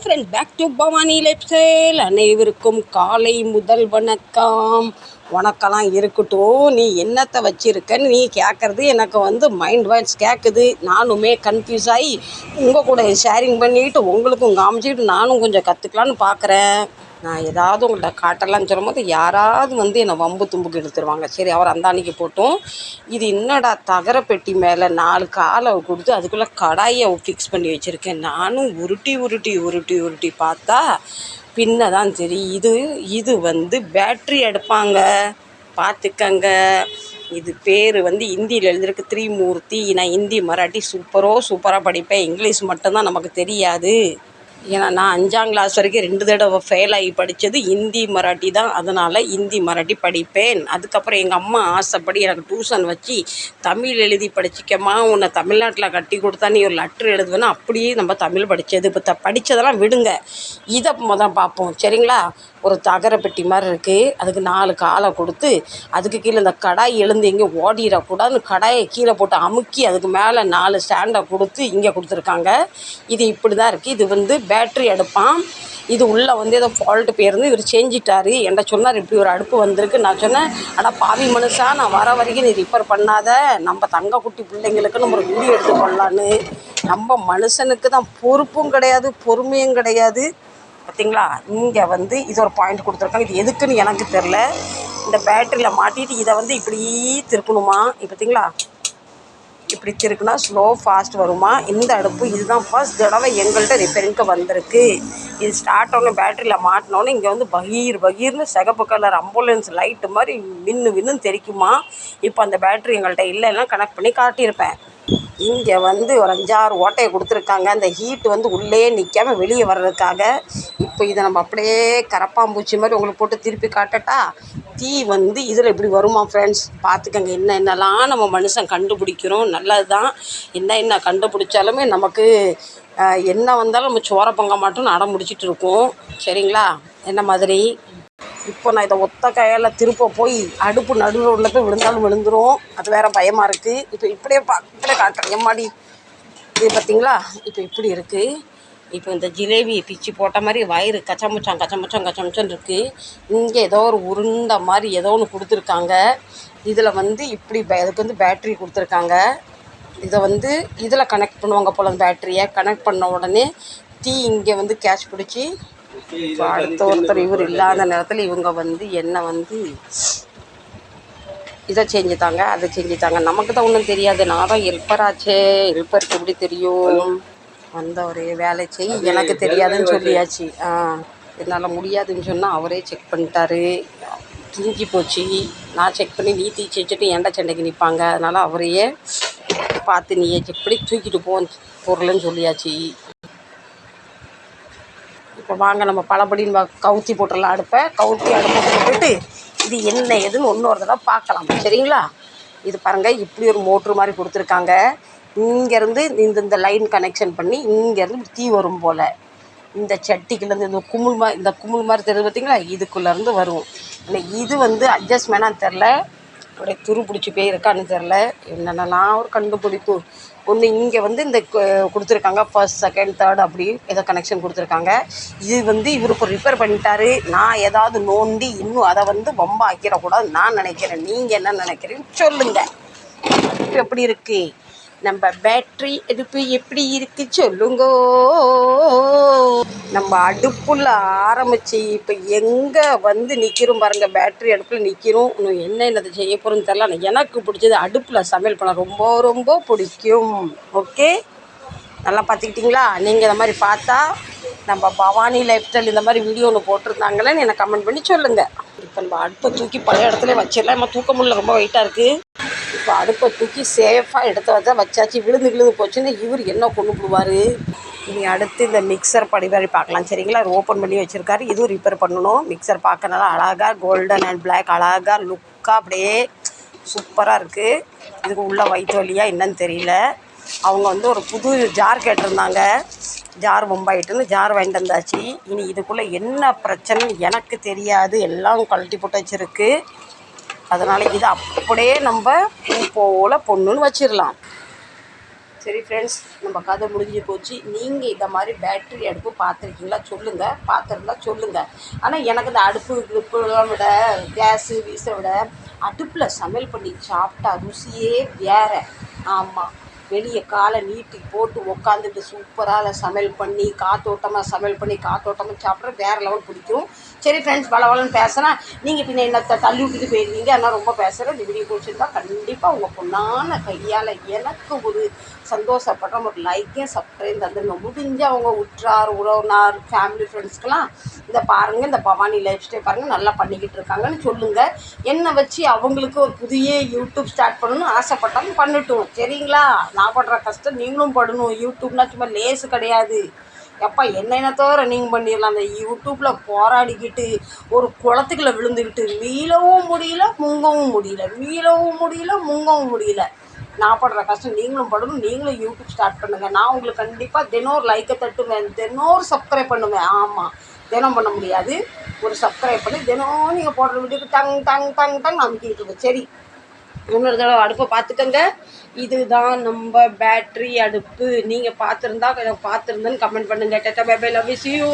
Friends, back to Bhavani lifestyle. அனைவருக்கும் காலை முதல் வணக்கம். உனக்கெல்லாம் இருக்கட்டும், நீ என்னத்தை வச்சுருக்கன்னு நீ கேட்குறது எனக்கு மைண்ட் வாய்ஸ் கேட்குது. நானுமே கன்ஃபியூஸ் ஆகி உங்கள் கூட ஷேரிங் பண்ணிக்கிட்டு உங்களுக்கும் காமிச்சிக்கிட்டு நானும் கொஞ்சம் கற்றுக்கலான்னு பார்க்குறேன். நான் ஏதாவது உங்கள்கிட்ட காட்டலான்னு சொல்லும்போது யாராவது என்னை வம்பு தும்புக்கு எடுத்துருவாங்க. சரி, அவர் அந்த அன்னைக்கு போட்டும். இது என்னடா தகர பெட்டி மேலே 4 காலை கொடுத்து அதுக்குள்ளே கடாயை ஃபிக்ஸ் பண்ணி வச்சுருக்கேன். நானும் உருட்டி உருட்டி உருட்டி உருட்டி பார்த்தா பின்ன தான் தெரியுது. இது பேட்ரி எடுப்பாங்க, பார்த்துக்கங்க. இது பேர் ஹிந்தியில் எழுதியிருக்கு திரிமூர்த்தி. நான் ஹிந்தி மராட்டி சூப்பராக படிப்பேன். இங்கிலீஷ் மட்டும்தான் நமக்கு தெரியாது. ஏன்னா நான் 5ஆம் கிளாஸ் வரைக்கும் 2 தடவை ஃபெயில் ஆகி படித்தது ஹிந்தி மராட்டி தான். அதனால் ஹிந்தி மராட்டி படிப்பேன். அதுக்கப்புறம் எங்கள் அம்மா ஆசைப்படி எனக்கு டியூஷன் வச்சு தமிழ் எழுதி படிச்சிக்கம்மா, உன்னை தமிழ்நாட்டில் கட்டி கொடுத்தா நீ ஒரு லெட்ரு எழுதுவேன்னா அப்படியே நம்ம தமிழ் படித்தது. இப்போ படித்ததெல்லாம் விடுங்க, இதை பார்ப்போம் சரிங்களா. ஒரு தகர பெட்டி மாதிரி இருக்குது, அதுக்கு 4 காலை கொடுத்து அதுக்கு கீழே இந்த கடாய் எழுந்து எங்கே ஓடிடக்கூடாதுன்னு கடாயை கீழே போட்டு அமுக்கி அதுக்கு மேலே 4 ஸ்டாண்டை கொடுத்து இங்கே கொடுத்துருக்காங்க. இது இப்படி தான் இருக்குது. இது பேட்ரி அடுப்பான். இது உள்ளே ஏதோ ஃபால்ட்டு போயிருந்து இவர் செஞ்சிட்டாரு. என்கிட்ட சொன்னார் இப்படி ஒரு அடுப்பு வந்திருக்கு. நான் சொன்னேன், ஆனால் பாவி மனுஷா, நான் வர வரைக்கும் நீ ரிப்பேர் பண்ணாத, நம்ம தங்க குட்டி பிள்ளைங்களுக்கு நம்ம ஒரு வீடியோ எடுத்து பண்ணலான்னு. நம்ம மனுஷனுக்கு தான் பொறுப்பும் கிடையாது, பொறுமையும் கிடையாது. பார்த்தீங்களா, இங்கே இது ஒரு பாயிண்ட் கொடுத்துருக்காங்க. இது எதுக்குன்னு எனக்கு தெரில. இந்த பேட்டரியில் மாட்டிட்டு இதை இப்படி திருக்கணுமா. பார்த்தீங்களா, இப்படி திருக்குனா ஸ்லோ ஃபாஸ்ட் வருமா. இந்த அடுப்பு இதுதான் ஃபர்ஸ்ட் தடவை எங்கள்கிட்ட ரிப்பேரிங்க்கு வந்திருக்கு. இது ஸ்டார்ட் ஆகணும், பேட்டரியில் மாட்டினோன்னே இங்கே பகீர்னு சிகப்பு கலர் ஆம்புலன்ஸ் லைட்டு மாதிரி வின்னு தெரிக்குமா. இப்போ அந்த பேட்டரி எங்கள்கிட்ட இல்லைன்னா கனெக்ட் பண்ணி காட்டியிருப்பேன். இங்கே ஒரு 5-6 ஓட்டையை கொடுத்துருக்காங்க. அந்த ஹீட்டு உள்ளே நிற்காமல் வெளியே வர்றதுக்காக. இப்போ இதை நம்ம அப்படியே கரப்பாம்பூச்சி மாதிரி உங்களுக்கு போட்டு திருப்பி காட்டட்டா. தீ இதில் இப்படி வருமா ஃப்ரெண்ட்ஸ், பார்த்துக்கங்க. என்னென்னலாம் நம்ம மனுஷன் கண்டுபிடிக்கிறோம், நல்லது தான். என்ன கண்டுபிடிச்சாலுமே நமக்கு என்ன வந்தாலும் நம்ம சோற பொங்க மாட்டோம்னு அடம் முடிச்சிட்டு இருக்கோம் சரிங்களா. என்ன மாதிரி இப்போ நான் இதை ஒத்த கையால் திருப்ப போய் அடுப்பு நடுவில் உள்ள போய் விழுந்தாலும் விழுந்துடும். அது வேறு பயமாக இருக்குது. இப்போ இப்படியே காட்டுறேன் எம்மாடி. இது பார்த்தீங்களா, இப்போ இப்படி இருக்குது. இப்போ இந்த ஜிலேபி பிச்சு போட்ட மாதிரி வயிறு கச்சமுச்சான்னு இருக்குது. இங்கே ஏதோ ஒரு உருண்டை மாதிரி ஏதோ ஒன்று கொடுத்துருக்காங்க. இதில் இப்படி அதுக்கு பேட்ரி கொடுத்துருக்காங்க. இதை இதில் கனெக்ட் பண்ணுவாங்க போல். அந்த பேட்டரியை கனெக்ட் பண்ண உடனே தீ இங்கே கேட்ச் பிடிச்சி இப்போ அடுத்த ஒருத்தர் இவர் இல்லாத நேரத்தில் இவங்க என்ன இதை செஞ்சுட்டாங்க, அதை செஞ்சுட்டாங்க. நமக்கு தான் ஒன்றும் தெரியாது. நான் தான் ஹெல்ப்பராச்சே, ஹெல்ப்பருக்கு எப்படி தெரியும். வந்தவரே வேலை செய், எனக்கு தெரியாதுன்னு சொல்லியாச்சு. என்னால் முடியாதுன்னு சொன்னால் அவரே செக் பண்ணிட்டாரு. கிஞ்சி போச்சு. நான் செக் பண்ணி நீ தீ செஞ்சுட்டு ஏன்டா சண்டைக்கு நிற்பாங்க. அதனால் அவரையே பார்த்து நீயே செக் பண்ணி தூக்கிட்டு பொருள்னு சொல்லியாச்சு. இப்போ வாங்க நம்ம பழபடின்னு கவுத்தி போட்டுடலாம். கவுத்தி அடுப்பை போட்டுட்டு இது என்ன ஏதுன்னு இன்னொரு தடவை பார்க்கலாம் சரிங்களா. இது பாருங்கள், இப்படி ஒரு மோட்ரு மாதிரி கொடுத்துருக்காங்க. இங்கேருந்து இந்த லைன் கனெக்ஷன் பண்ணி இங்கேருந்து தீ வரும் போல். இந்த சட்டிக்குள்ளேருந்து இந்த குமுள் மாதிரி தெரியுது பார்த்தீங்களா, இதுக்குள்ளேருந்து வரும். இல்லை இது அட்ஜஸ்ட்மெண்ட்டான்னு தெரில, அப்படியே துரு பிடிச்சி போயிருக்கான்னு தெரில. என்னென்னலாம் ஒரு கண்டுபிடிப்பு. ஒன்று இங்கே இந்த கொடுத்துருக்காங்க, ஃபர்ஸ்ட் செகண்ட் தேர்ட் அப்படி ஏதோ கனெக்ஷன் கொடுத்துருக்காங்க. இது இவருக்கு ரிப்பேர் பண்ணிட்டாரு. நான் ஏதாவது நோண்டி இன்னும் அதை வம்ப ஆக்கிடக்கூடாது நான் நினைக்கிறேன். நீங்கள் என்ன நினைக்கிறீங்கன்னு சொல்லுங்கள். இப்போ எப்படி இருக்குது நம்ம பேட்ரி அடுப்பு, எப்படி இருக்குது சொல்லுங்கோ. நம்ம அடுப்புல ஆரம்பித்து இப்போ எங்கே நிற்கிறோம் பாருங்கள். பேட்ரி அடுப்பில் நிற்கிறோம். இன்னும் என்னென்னதை செய்ய போகிறோன்னு தெரில. எனக்கு பிடிச்சது அடுப்பில் சமையல் பண்ண ரொம்ப பிடிக்கும். ஓகே, நல்லா பார்த்துக்கிட்டிங்களா. நீங்கள் இந்த மாதிரி பார்த்தா நம்ம பவானி லைஃப் ஸ்டைல் இந்த மாதிரி வீடியோ ஒன்று போட்டிருந்தாங்களேன்னு எனக்கு கமெண்ட் பண்ணி சொல்லுங்கள். இப்போ நம்ம அடுப்பை தூக்கி பழைய இடத்துல வச்சிடலாம். நம்ம தூக்க முடியல, ரொம்ப வெயிட்டாக இருக்குது. இப்போ அடுப்பை தூக்கி சேஃபாக எடுத்து வச்சாச்சு. விழுந்து போச்சுன்னு இவர் என்ன கொண்டு போடுவார். இனி அடுத்து இந்த மிக்சர் படிவாரி பார்க்கலாம் சரிங்களா. ஓப்பன் பண்ணி வச்சுருக்காரு. இதுவும் ரிப்பேர் பண்ணணும். மிக்சர் பார்க்க நல்லா அழகாக கோல்டன் அண்ட் பிளாக் அழகாக லுக்காக அப்படியே சூப்பராக இருக்குது. இதுக்கு உள்ள வயிற்று வலியா என்னன்னு தெரியல. அவங்க ஒரு புது ஜார் கேட்டிருந்தாங்க. ஜார் மும்பாயிட்டுன்னு ஜார் வாங்கிட்டு வந்தாச்சு. இனி இதுக்குள்ளே என்ன பிரச்சனைன்னு எனக்கு தெரியாது. எல்லாம் கழட்டி போட்டு வச்சுருக்கு. அதனால் இது அப்படியே நம்ம பூ போல் பொண்ணுன்னு வச்சிடலாம். சரி ஃப்ரெண்ட்ஸ், நம்ம கதை முடிஞ்சு போச்சு. நீங்கள் இந்த மாதிரி பேட்ரி அடுப்பு பார்த்துருக்கீங்களா சொல்லுங்கள், பார்த்துருந்தா சொல்லுங்கள். ஆனால் எனக்கு இந்த அடுப்பு கிடுப்புலாம் விட, கேஸு வீசை விட அடுப்பில் சமையல் பண்ணி சாப்பிட்டா ருசியே வேறு. ஆமாம், வெளியே காலை நீட்டி போட்டு உக்காந்துட்டு சூப்பராக அதை சமையல் பண்ணி காத்தோட்டமாக சமையல் பண்ணி காத்தோட்டமாக சாப்பிட்ற வேறு லெவல் பிடிக்கும். சரி ஃப்ரெண்ட்ஸ், வளவலன்னு பேசுனா நீங்கள் பின்ன என்னத்தை தள்ளி விட்டுட்டு போயிடுவீங்க. ஆனால் ரொம்ப பேசுகிறேன். இந்த வீடியோ பிடிச்சிருந்தா கண்டிப்பாக உங்கள் பொண்ணான கையால் எனக்கு ஒரு சந்தோஷப்படுற ஒரு லைக்கையும் சப்ஸ்கிரைப் தந்துடுங்க. முடிஞ்ச அவங்க உற்றார் உறவினார் ஃபேமிலி ஃப்ரெண்ட்ஸ்க்கெலாம் இந்த பாருங்கள், இந்த பவானி லைஃப் ஸ்டைல் பாருங்கள் நல்லா பண்ணிக்கிட்டு இருக்காங்கன்னு சொல்லுங்கள். என்னை வச்சு அவங்களுக்கு ஒரு புதிய யூடியூப் ஸ்டார்ட் பண்ணணும்னு ஆசைப்பட்டாங்க, பண்ணட்டும். சரிங்களா? நான் படுற கஷ்டம் நீங்களும் படணும். யூடியூப்னா சும்மா லேஸு கிடையாது. எப்பா என்ன தவிர நீங்கள் பண்ணிடலாம். அந்த யூடியூப்பில் போராடிக்கிட்டு ஒரு குளத்துக்குள்ளே விழுந்துக்கிட்டு மீளவும் முடியல, முங்கவும் முடியல, மீளவும் முடியல, முங்கவும் முடியல. நான் படுற கஷ்டம் நீங்களும் படணும். நீங்களும் யூடியூப் ஸ்டார்ட் பண்ணுங்கள். நான் உங்களுக்கு கண்டிப்பாக தினம் ஒரு லைக்கை தட்டுவேன், தினம் ஒரு சப்ஸ்கிரைப் பண்ணுவேன். ஆமாம், தினம் பண்ண முடியாது. ஒரு சப்ஸ்கிரைப் பண்ணி தினம் நீங்கள் போடுற வீடியோக்கு டங் டங் டங் டங் அமைக்கிட்டு இருக்கேன். சரி, இன்னொரு தடவை அடுப்பை பார்த்துக்கங்க. இதுதான் நம்ம பேட்ரி அடுப்பு. நீங்கள் பார்த்துருந்தா எனக்கு பார்த்துருந்தேன்னு கமெண்ட் பண்ணுங்கள். Tata bye bye, love you.